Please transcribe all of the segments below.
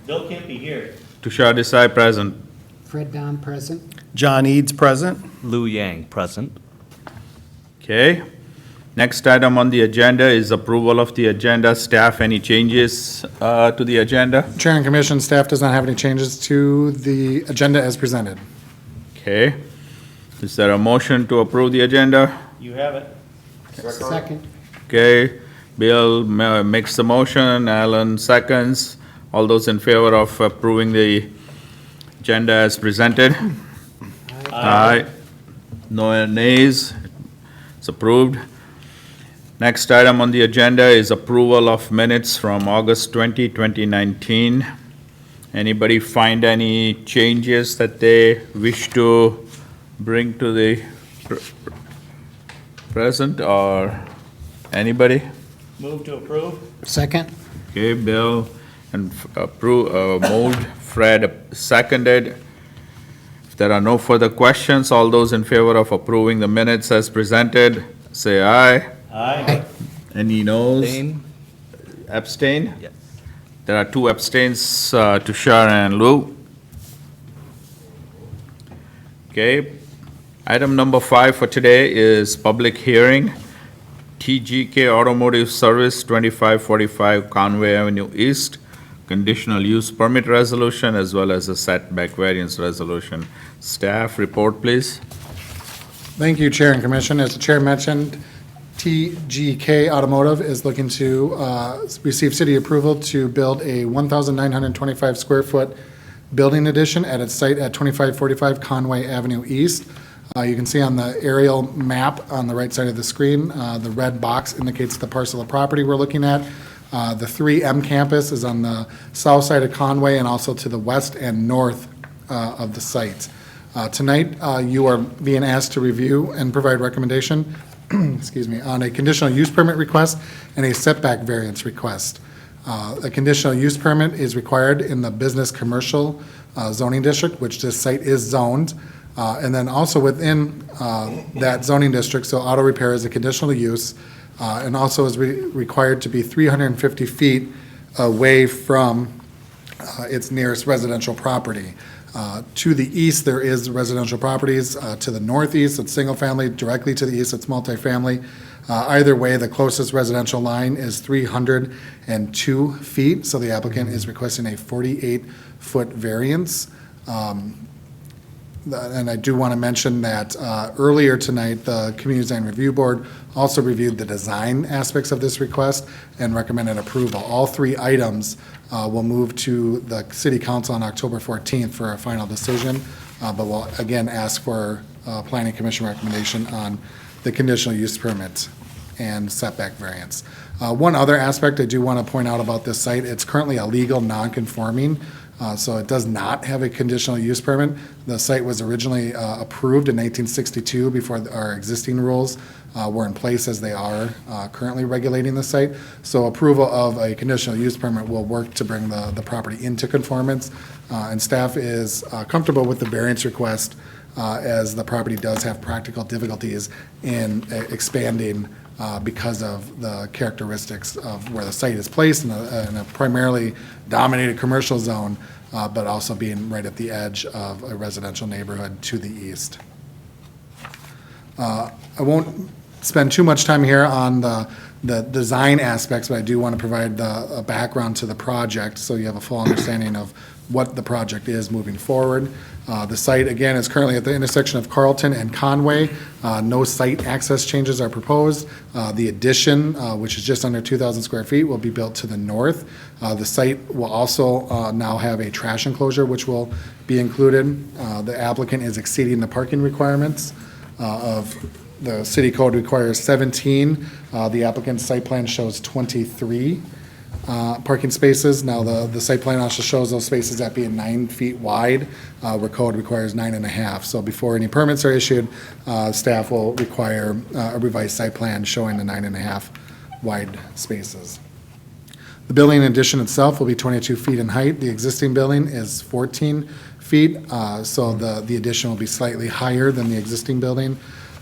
Bill can't be here. Tushar Desai, present. Fred Dom, present. John Eads, present. Lou Yang, present. Okay. Next item on the agenda is approval of the agenda. Staff, any changes to the agenda? Chair and Commission, staff does not have any changes to the agenda as presented. Okay. Is there a motion to approve the agenda? You have it. Second. Okay. Bill makes the motion, Alan seconds. All those in favor of approving the agenda as presented? Aye. No nays? It's approved. Next item on the agenda is approval of minutes from August 20, 2019. Anybody find any changes that they wish to bring to the present, or anybody? Move to approve. Second. Okay, Bill and moved, Fred seconded. If there are no further questions, all those in favor of approving the minutes as presented, say aye. Aye. Any noes? Dane? Abstain? Yes. There are two abstains, Tushar and Lou. Okay. Item number 5 for today is public hearing. TGK Automotive Service, 2545 Conway Avenue East, conditional use permit resolution as well as a setback variance resolution. Staff report, please. Thank you, Chair and Commission. As the Chair mentioned, TGK Automotive is looking to receive city approval to build a 1,925 square foot building addition at its site at 2545 Conway Avenue East. You can see on the aerial map on the right side of the screen, the red box indicates the parcel of property we're looking at. The 3M campus is on the south side of Conway and also to the west and north of the site. Tonight, you are being asked to review and provide recommendation excuse me, on a conditional use permit request and a setback variance request. A conditional use permit is required in the business commercial zoning district, which this site is zoned. And then also within that zoning district, so auto repair is a conditional use, and also is required to be 350 feet away from its nearest residential property. To the east, there is residential properties. To the northeast, it's single family. Directly to the east, it's multifamily. Either way, the closest residential line is 302 feet, so the applicant is requesting a 48-foot variance. And I do want to mention that earlier tonight, the Community Design Review Board also reviewed the design aspects of this request and recommended approval. All 3 items will move to the City Council on October 14th for a final decision, but we'll again ask for Planning Commission recommendation on the conditional use permit and setback variance. One other aspect I do want to point out about this site, it's currently a legal non-conforming, so it does not have a conditional use permit. The site was originally approved in 1962 before our existing rules were in place as they are currently regulating the site. So approval of a conditional use permit will work to bring the property into conformance. And staff is comfortable with the variance request as the property does have practical difficulties in expanding because of the characteristics of where the site is placed in a primarily dominated commercial zone, but also being right at the edge of a residential neighborhood to the east. I won't spend too much time here on the design aspects, but I do want to provide a background to the project so you have a full understanding of what the project is moving forward. The site, again, is currently at the intersection of Carlton and Conway. No site access changes are proposed. The addition, which is just under 2,000 square feet, will be built to the north. The site will also now have a trash enclosure, which will be included. The applicant is exceeding the parking requirements of the city code requires 17. The applicant's site plan shows 23 parking spaces. Now, the site plan also shows those spaces at being 9 feet wide, where code requires 9.5. So before any permits are issued, staff will require a revised site plan showing the 9.5 wide spaces. The building addition itself will be 22 feet in height. The existing building is 14 feet, so the addition will be slightly higher than the existing building.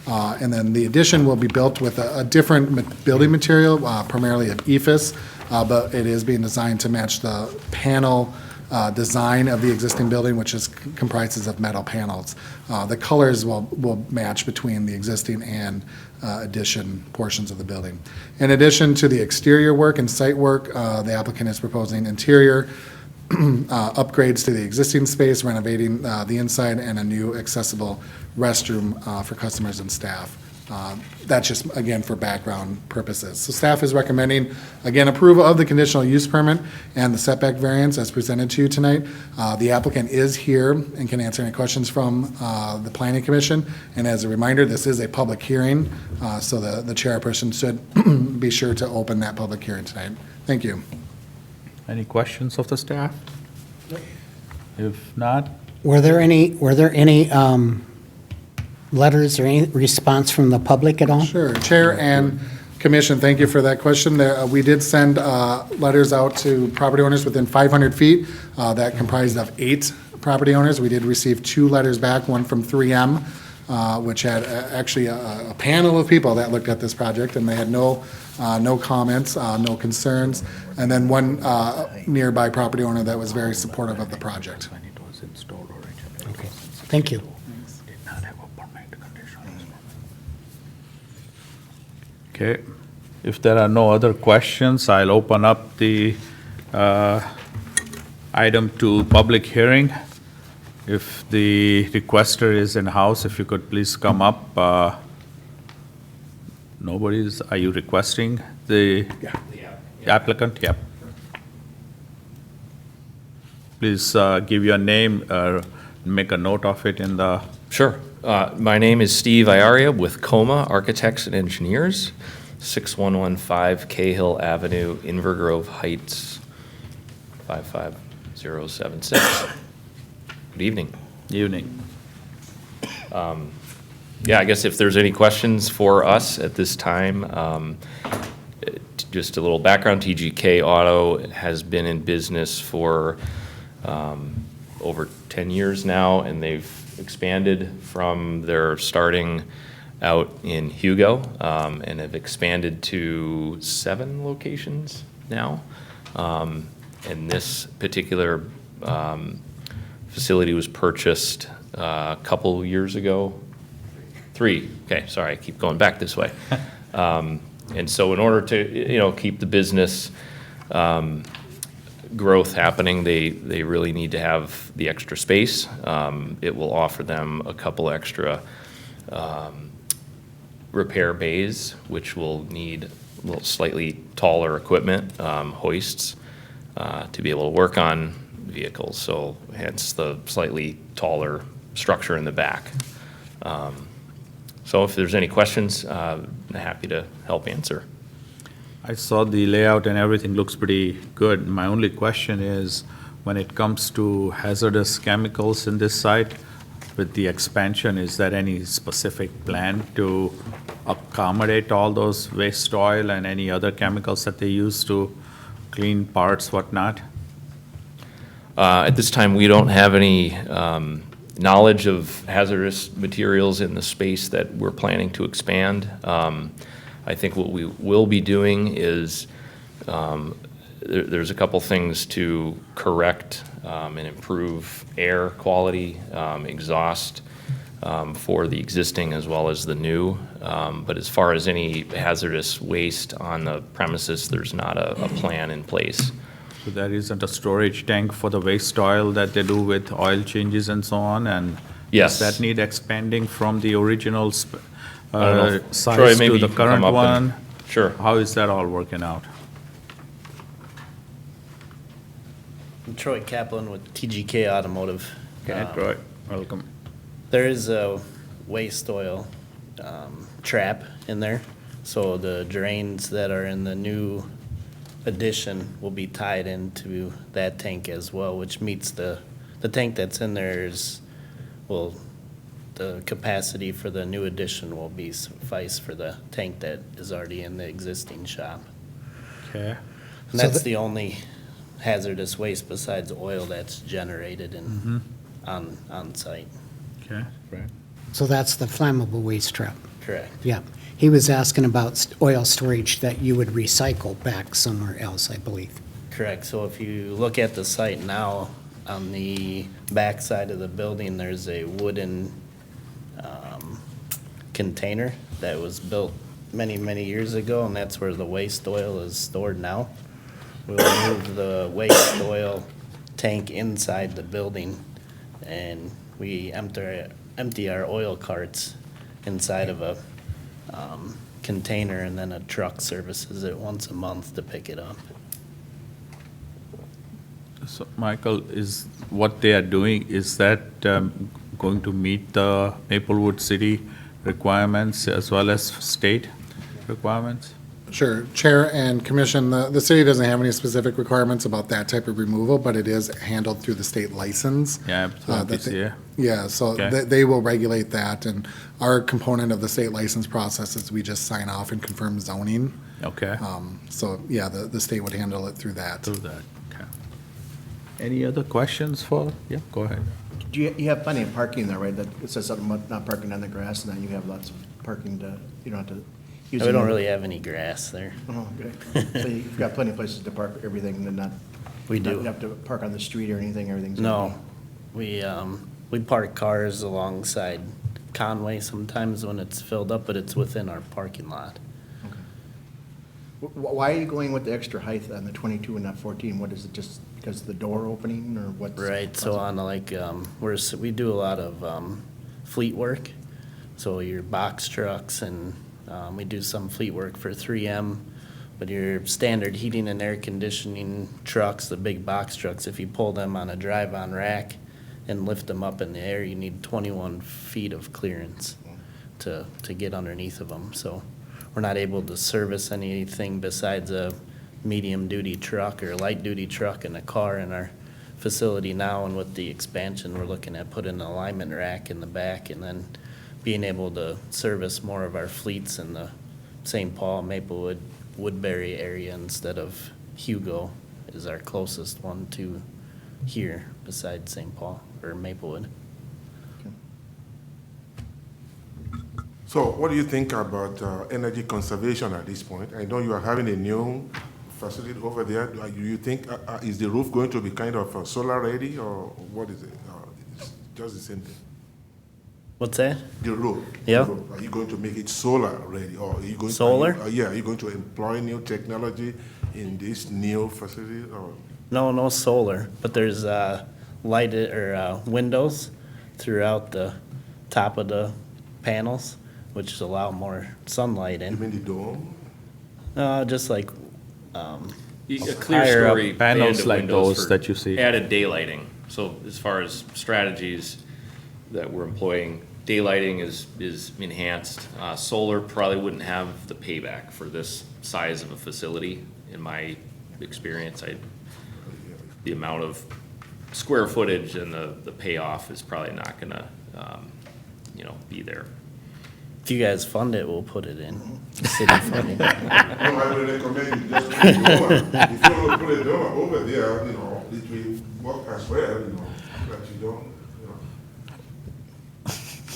And then the addition will be built with a different building material, primarily of EFIS, but it is being designed to match the panel design of the existing building, which is comprises of metal panels. The colors will match between the existing and addition portions of the building. In addition to the exterior work and site work, the applicant is proposing interior upgrades to the existing space, renovating the inside, and a new accessible restroom for customers and staff. That's just, again, for background purposes. So staff is recommending, again, approval of the conditional use permit and the setback variance as presented to you tonight. The applicant is here and can answer any questions from the planning commission. And as a reminder, this is a public hearing, so the chairperson should be sure to open that public hearing tonight. Thank you. Any questions of the staff? If not, Were there any letters or any response from the public at all? Sure. Chair and Commission, thank you for that question. We did send letters out to property owners within 500 feet. That comprised of 8 property owners. We did receive 2 letters back, one from 3M, which had actually a panel of people that looked at this project, and they had no comments, no concerns. And then one nearby property owner that was very supportive of the project. when it was installed originally. Okay, thank you. Did not have a permit condition. Okay, if there are no other questions, I'll open up the item to public hearing. If the requester is in-house, if you could please come up. Nobody's, are you requesting the applicant? Yep. Please give your name, make a note of it in the, Sure. My name is Steve Iaria with Coma Architects and Engineers, 6115 Cahill Avenue, Inver Grove Heights, 55076. Good evening. evening. Yeah, I guess if there's any questions for us at this time, just a little background, TGK Auto has been in business for over 10 years now, and they've expanded from their starting out in Hugo, and have expanded to 7 locations now. And this particular facility was purchased a couple years ago. 3, okay, sorry, I keep going back this way. And so in order to, keep the business growth happening, they really need to have the extra space. It will offer them a couple extra repair bays, which will need a little slightly taller equipment, hoists, to be able to work on vehicles. So hence the slightly taller structure in the back. So if there's any questions, I'm happy to help answer. I saw the layout and everything looks pretty good. My only question is, when it comes to hazardous chemicals in this site, with the expansion, is there any specific plan to accommodate all those waste oil and any other chemicals that they use to clean parts, whatnot? At this time, we don't have any knowledge of hazardous materials in the space that we're planning to expand. I think what we will be doing is there's a couple things to correct and improve air quality, exhaust for the existing as well as the new. But as far as any hazardous waste on the premises, there's not a plan in place. So there isn't a storage tank for the waste oil that they do with oil changes and so on? And Yes. does that need expanding from the original I don't know if- Troy, size maybe to you the can current come up and- one? Sure. How is that all working out? I'm Troy Kaplan with TGK Automotive. Okay, Troy, welcome. There is a waste oil trap in there, so the drains that are in the new addition will be tied into that tank as well, which meets the tank that's in there is, well, the capacity for the new addition will be suffice for the tank that is already in the existing shop. Okay. And that's the only hazardous waste besides oil that's generated in, on site. Okay, right. So that's the flammable waste trap. Correct. Yeah. He was asking about oil storage that you would recycle back somewhere else, I believe. Correct. So if you look at the site now, on the back side of the building, there's a wooden container that was built many, many years ago, and that's where the waste oil is stored now. We'll move the waste oil tank inside the building, and we empty our oil carts inside of a container, and then a truck services it once a month to pick it up. So, Michael, is what they are doing, is that going to meet the Maplewood City requirements as well as state requirements? Sure. Chair and Commission, the city doesn't have any specific requirements about that type of removal, but it is handled through the state license. Yeah, that this they- year. Yeah, so Okay. they will regulate that, and our component of the state license process is we just sign off and confirm zoning. Okay, So, yeah, the state would handle it through that. do that, okay. Any other questions for, yeah, go ahead. You have plenty of parking there, right? That it says something about not parking on the grass, and then you have lots of parking to, you don't have to use. We don't any- really have any grass there. Oh, good. So you've got plenty of places to park everything, and not. We not do. have to park on the street or anything, everything's. No, we park cars alongside Conway sometimes when it's filled up, but it's within our parking lot. Why are you going with the extra height on the 22 and not 14? What is it, just because of the door opening, or what's? Right, so on like, we do a lot of, fleet work. So your box trucks and, we do some fleet work for 3M. But your standard heating and air conditioning trucks, the big box trucks, if you pull them on a drive-on rack and lift them up in the air, you need 21 feet of clearance to get underneath of them. So we're not able to service anything besides a medium-duty truck or light-duty truck and a car in our facility now. And with the expansion, we're looking at putting an alignment rack in the back and then being able to service more of our fleets in the St. Paul, Maplewood, Woodbury area instead of Hugo is our closest one to here besides St. Paul or Maplewood. So what do you think about energy conservation at this point? I know you are having a new facility over there. Do you think, is the roof going to be kind of solar ready, or what is it? It's just the same thing? What's that? The roof? Yeah. The roof. Are you going to make it solar ready, or are you going? Solar? Yeah, are you going to employ new technology in this new facility, or? No solar, but there's lighted or windows throughout the top of the panels, which allow more sunlight You in. mean the dome? Just like, A Higher clear up story panels band of like windows those for that you see. added daylighting. So as far as strategies that we're employing, daylighting is enhanced. Solar probably wouldn't have the payback for this size of a facility, in my experience. The amount of square footage and the payoff is probably not gonna, be there. if you guys fund it, we'll put it in city funding. No, I would recommend you just put a dome. If you want to put a dome over there, it will work as well, that you don't,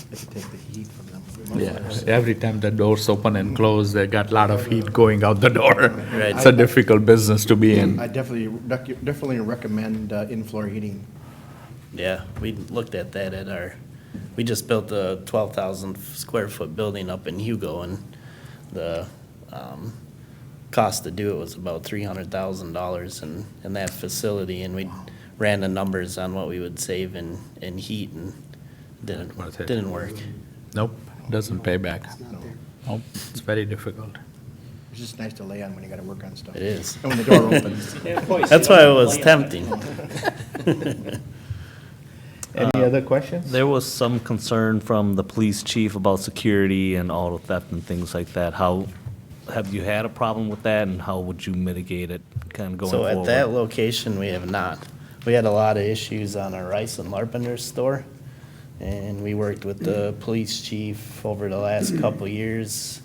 They could take the heat from them. Yeah, every time the doors open and close, they got a lot of heat going out the door. Right. It's a difficult business to be in. I definitely recommend in-floor heating. Yeah, we looked at that we just built a 12,000 square foot building up in Hugo, and the cost to do it was about $300,000 in that facility, and we ran the numbers on what we would save in heat, and Worth it. didn't work. Nope, doesn't pay back. Nope, it's very difficult. It's just nice to lay on when you gotta work on stuff. It is. And when the door opens. That's why it was tempting. Any other questions? There was some concern from the police chief about security and auto theft and things like that. How, have you had a problem with that, and how would you mitigate it kind of going So forward? at that location, we have not. We had a lot of issues on our Rice and Larpenter store, and we worked with the police chief over the last couple years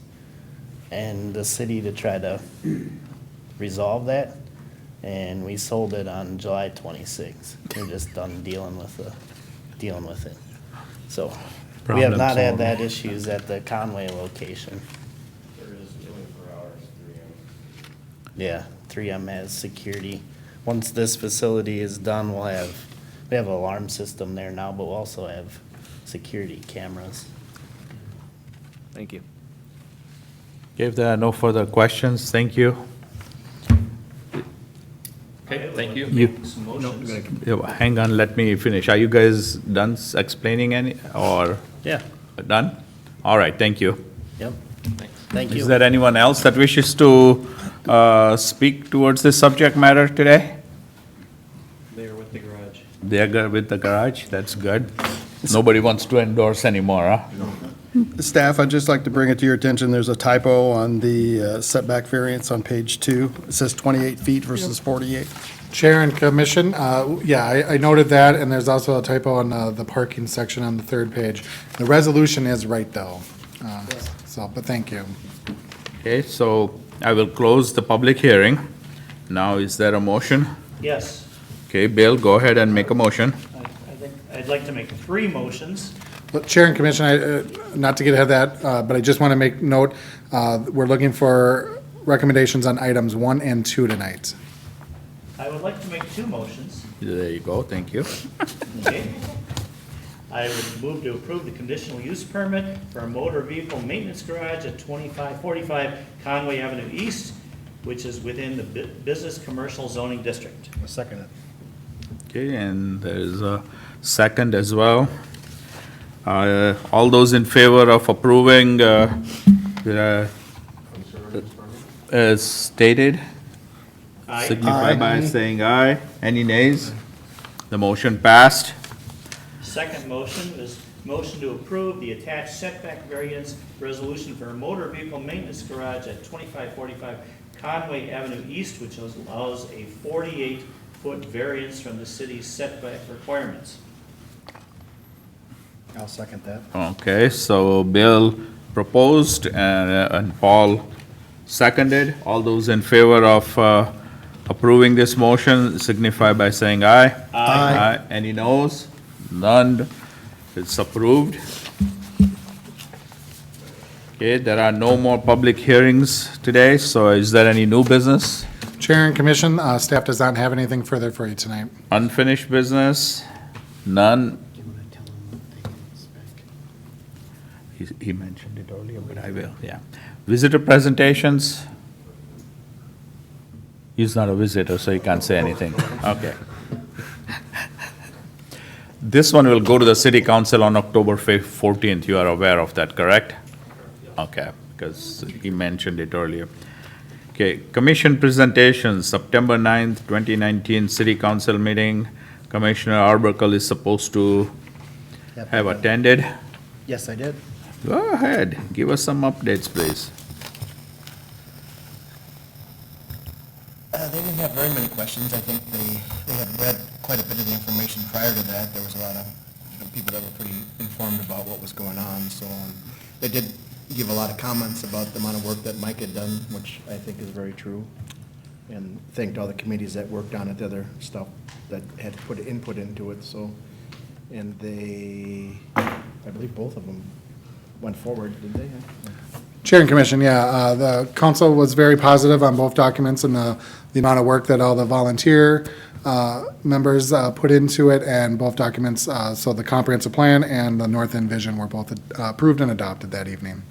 and the city to try to resolve that, and we sold it on July 26th. We're just done dealing with it. So we have Problem not had solved. that issues at the Conway location. There is 24 hours, 3M. Yeah, 3M has security. Once this facility is done, we'll have We have an alarm system there now, but we'll also have security cameras. Thank you. If there are no further questions, thank you. Okay, thank you. Some No, motions. you gotta- Yeah, hang on, let me finish. Are you guys done explaining any, or Yeah, done? All right, thank you. yep. Thank you. Is there anyone else that wishes to speak towards this subject matter today? There with the garage. They're good with the garage, that's good. Nobody wants to endorse anymore, huh? Staff, I'd just like to bring it to your attention, there's a typo on the setback variance on page 2. It says 28 feet versus 48. Chair and Commission, yeah, I noted that, and there's also a typo on the parking section on the third page. The resolution is right, though. So, but thank you. Okay, so I will close the public hearing. Now, is there a motion? Yes, Okay, Bill, go ahead and make a motion. I think, I'd like to make 3 motions. But Chair and Commission, not to get ahead of that, but I just want to make note, we're looking for recommendations on items 1 and 2 tonight. I would like to make 2 motions. There you go, thank you. Okay. I would move to approve the conditional use permit for a motor vehicle maintenance garage at 2545 Conway Avenue East, which is within the business commercial zoning district. I'll second it. Okay, and there's a second as well. All those in favor of approving, as stated, Aye. signify by saying aye. Any nays? The motion passed. Second motion is motion to approve the attached setback variance resolution for a motor vehicle maintenance garage at 2545 Conway Avenue East, which allows a 48-foot variance from the city's setback requirements. I'll second that. Okay, so Bill proposed and Paul seconded. All those in favor of approving this motion signify by saying aye. Aye. Any noes? None. It's approved. Okay, there are no more public hearings today, so is there any new business? Chair and Commission, staff does not have anything further for you tonight. Unfinished business? None. Do you want to tell them what they can expect? He mentioned it earlier, but I will, yeah. Visitor presentations? He's not a visitor, so he can't say anything. Okay. This one will go to the city council on October 14th. You are aware of that, correct? Okay, because he mentioned it earlier. Okay, commission presentations, September 9th, 2019, city council meeting. Commissioner Arbuckle is supposed to Yep. have attended. Yes, I did. Go ahead, give us some updates, please. They didn't have very many questions. I think they had read quite a bit of the information prior to that. There was a lot of people that were pretty informed about what was going on, so they did give a lot of comments about the amount of work that Mike had done, which I think is very true, and thanked all the committees that worked on it, the other stuff that had put input into it, so, and they, I believe both of them went forward, did they? Chair and Commission, yeah, the council was very positive on both documents and the amount of work that all the volunteer members put into it, and both documents, so the comprehensive plan and the North End Vision were both approved and adopted that evening.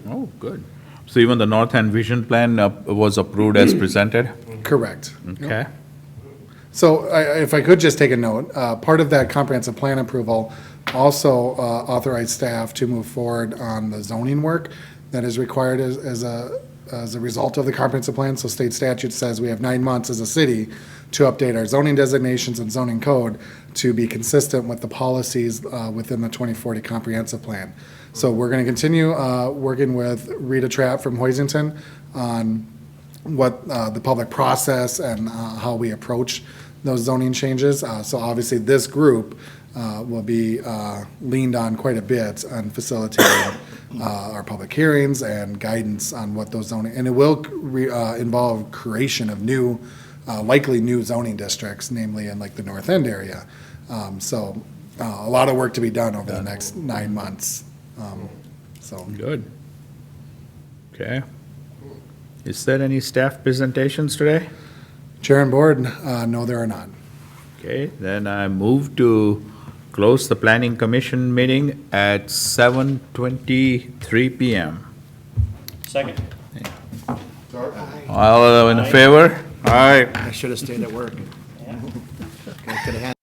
Oh, good. So even the North End Vision Plan was approved as presented? Correct. Okay. So if I could just take a note, part of that comprehensive plan approval also authorized staff to move forward on the zoning work that is required as a result of the comprehensive plan. So state statute says we have 9 months as a city to update our zoning designations and zoning code to be consistent with the policies within the 2040 comprehensive plan. So we're going to continue working with Rita Trapp from Hoisington on what the public process and how we approach those zoning changes. So obviously, this group will be leaned on quite a bit on facilitating our public hearings and guidance on what those zoning, and it will involve creation of new, likely new zoning districts, namely in like the North End area. So a lot of work to be done over the next 9 months. So Good. Okay. Is there any staff presentations today? Chair and Board, no, there are not. Okay, then I move to close the planning commission meeting at 7:23 PM. Second? All in favor? Aye. I should have stayed at work. Could have had